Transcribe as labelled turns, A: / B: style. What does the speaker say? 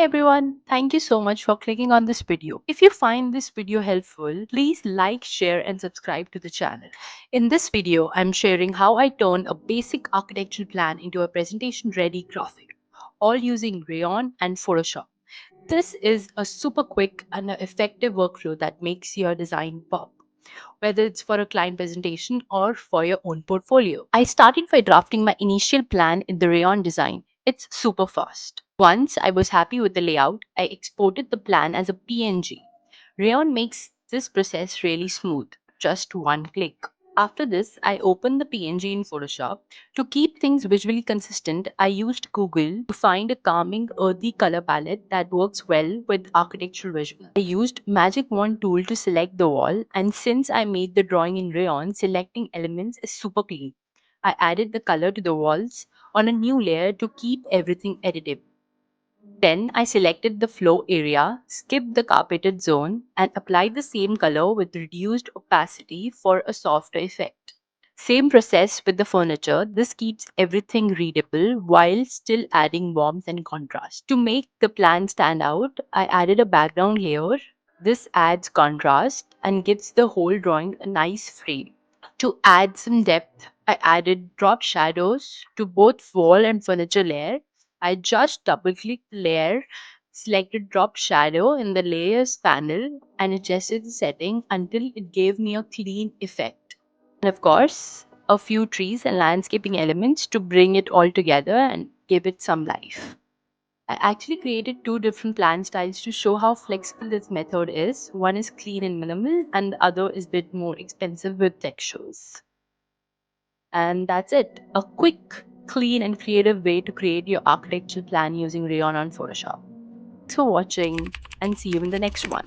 A: everyone, thank you so much for clicking on this video. If you find this video helpful, please like, share and subscribe to the channel. In this video, I'm sharing how I turn a basic architectural plan into a presentation ready graphic, all using Rayon and Photoshop. This is a super quick and effective workflow that makes your design pop, whether it's for a client presentation or for your own portfolio. I started by drafting my initial plan in the Rayon design. It's super fast. Once I was happy with the layout, I exported the plan as a PNG. Rayon makes this process really smooth, just one click. After this, I opened the PNG in Photoshop. To keep things visually consistent, I used Google to find a calming, earthy color palette that works well with architectural visuals. I used Magic Wand tool to select the wall, and since I made the drawing in Rayon, selecting elements is super clean. I added the color to the walls on a new layer to keep everything editable. Then I selected the floor area, skipped the carpeted zone, and applied the same color with reduced opacity for a softer effect. Same process with the furniture. This keeps everything readable while still adding warmth and contrast. To make the plan stand out, I added a background layer. This adds contrast and gives the whole drawing a nice frame. To add some depth, I added drop shadows to both wall and furniture layer. I just double clicked the layer, selected drop shadow in the layers panel, and adjusted the setting until it gave me a clean effect. And of course, a few trees and landscaping elements to bring it all together and give it some life. I actually created two different plan styles to show how flexible this method is. One is clean and minimal, and the other is a bit more expensive with textures. And that's it. A quick, clean, and creative way to create your architectural plan using Rayon on Photoshop. Thanks for watching and see you in the next one.